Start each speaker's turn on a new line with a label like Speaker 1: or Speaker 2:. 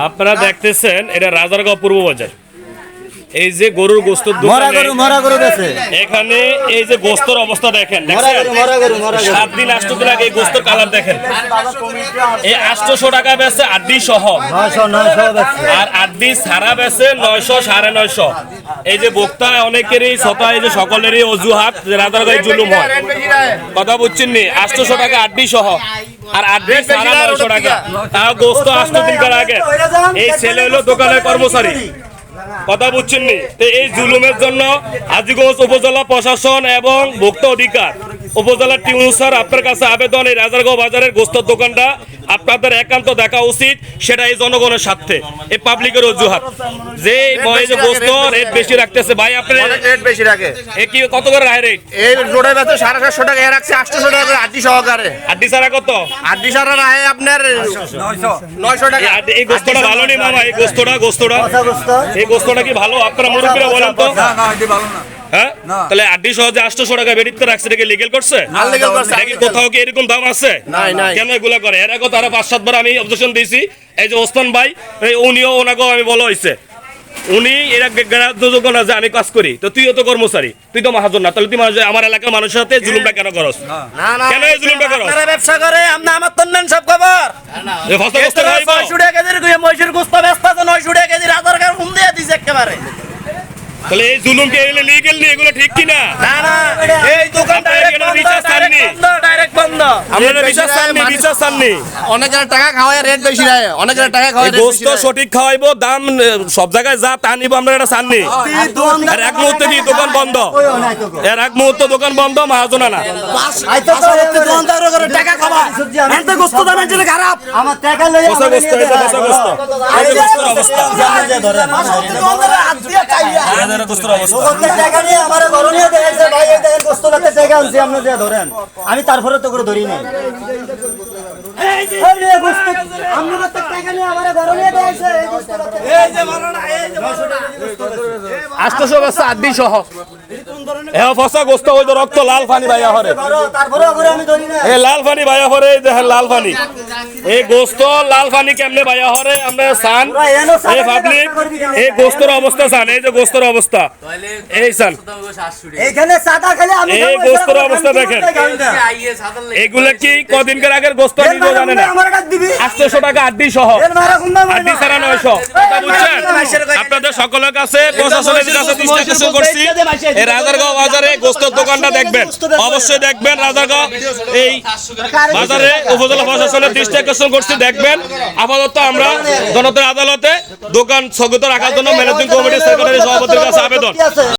Speaker 1: আপনারা দেখতেছেন এটা রাজারগাঁও পূর্ব বাজার। এই যে গরুর গোস্ত এখানে এই যে গোস্তর অবস্থা দেখেন, 7 দিন 8 দিন আগে এই গোস্তর কালার দেখেন। এই 800 টাকা বেচে আড্ডি সহ, আর আড্ডি সারা বেচে 900 950। এই যে বক্তা অনেকেরই ছতা, এই যে সকলেরই অজুহাত যে রাজারগাঁও জুলুম হয়, কথা বুঝছেন নি? 800 টাকা আড্ডি সহ আর আড্ডি সারা 900 টাকা, তাও গোস্ত 8 দিন আগে। এই ছেলে হলো দোকানের কর্মচারী, কথা বুঝছেন নি? এই জুলুমের জন্য হাজীগঞ্জ উপজেলা প্রশাসন এবং ভোক্তা অধিকার উপজেলা টিউন স্যার আপনার কাছে আবেদন, এই রাজারগাঁও বাজারের গোস্তের দোকানটা আপনাদের একান্ত দেখা উচিত, সেটা এই জনগণের স্বার্থে। এই পাবলিকের অজুহাত যে গোস্ত রেট বেশি রাখতেছে। ভাই আপনার
Speaker 2: রেট বেশি রাখে,
Speaker 1: এ কি কত করে রাখে রেট?
Speaker 2: এই রোডে বেচে 750 টাকা, এ রাখছে 800 টাকা আড্ডি সহকারে।
Speaker 1: আড্ডি সারা কত?
Speaker 2: আড্ডি সারা রাখে আপনার 900 টাকা।
Speaker 1: এই গোস্তটা ভালো নেই মামা, এই গোস্তটা এই গোস্তটা কি ভালো? আপনারা মুরব্বীরা বলেন তো। হ্যাঁ, তাহলে আড্ডি সহজে 800 টাকা বেরিত করে রাখছে, এটা লিগ্যাল করছে? নাকি কোথাও কি এরকম দাম আছে? কেন এগুলা করে? এর আগে তারা 5-7 বার আমি অবজেকশন দিয়েছি। এই যে ওসমান ভাই, উনিও ওনাকেও আমি বলা হয়েছে, উনি এরা গ্রাহ্যযোগ্য না যে আমি কাজ করি, তো তুইও তো কর্মচারী, তুই তো মহাজন না, তাহলে তুই আমার এলাকার মানুষের সাথে জুলুমটা কেন করস? কেন এই জুলুমটা করস?
Speaker 2: ব্যবসা করে আপনি আমার তো নেন সব খবর।
Speaker 1: 900 টাকা
Speaker 2: কেজির মহিষের গোস্ত ব্যস্ত আছে 900 টাকা কেজি, রাজারগাঁও ঘুম দিয়ে দিছে একেবারে।
Speaker 1: তাহলে এই জুলুম কে এগুলো লিগ্যাল নি? এগুলো ঠিক কি না?
Speaker 2: না, এই দোকান ডাইরেক্ট বন্ধ।
Speaker 1: আপনারা বিচার চাননি? বিচার চাননি?
Speaker 2: অনেকের টাকা খাওয়ায় রেট বেশি রাখে, অনেকের টাকা খাওয়ায় রেট
Speaker 1: গোস্ত সঠিক খাওয়াইবো, দাম সব জায়গায় যা তা নিব, আমরা এটা চাননি। আর এক মুহূর্তে দিয়ে দোকান বন্ধ, এর এক মুহূর্তে দোকান বন্ধ, মহাজনা না।
Speaker 2: টাকা খাওয়া এত গোস্ত দাম এর খারাপ।
Speaker 3: আমার টাকা লই
Speaker 1: পচা গোস্ত, এই যে পচা গোস্ত, এই যে গোস্তের অবস্থা, এই যে গোস্তের অবস্থা।
Speaker 3: টাকা নিয়ে আমার ঘর নিয়ে দেখাইছে ভাই, এই দেখেন গোস্ত লাগতে টাকা আনছি, আপনি যে ধরেন, আমি তারপরে তো করে ধরি নাই। এই যে গোস্ত আমরা তো টাকা নিয়ে আমার ঘর নিয়ে দেখাইছে, এই গোস্ত লাগতে, এই যে বড় না, এই যে 900 টাকা গোস্ত আছে,
Speaker 1: 800 বেচা আড্ডি সহ। এ পচা গোস্ত, ওই যে রক্ত লাল পানি ভাইয়া হরে,
Speaker 3: তারপরে করে আমি ধরি না।
Speaker 1: এই লাল পানি ভাইয়া হরে, এই দেখেন লাল পানি, এই গোস্ত লাল পানি কেমনে ভাইয়া হরে? আমরা সান এই পাবলিক এই গোস্তের অবস্থা সান, এই যে গোস্তের অবস্থা, এই সান
Speaker 3: এইখানে সাদা খেলে আমি
Speaker 1: এই গোস্তের অবস্থা দেখেন। এগুলা কি কদিনকার আগের গোস্ত নিজেও জানে না। 800 টাকা আড্ডি সহ, আড্ডি ছাড়া 900। কথা বুঝছেন? আপনাদের সকলের কাছে প্রশাসনের কাছে দৃষ্টি আকর্ষণ করছি, এই রাজারগাঁও বাজারে গোস্তের দোকানটা দেখবেন, অবশ্যই দেখবেন। রাজারগাঁও এই বাজারে উপজেলা প্রশাসনের দৃষ্টি আকর্ষণ করছি, দেখবেন। আপাতত আমরা জনতার আদালতে দোকান স্থগিত রাখার জন্য ম্যানেজিং কমিটির সেক্রেটারি সভাপতির কাছে আবেদন।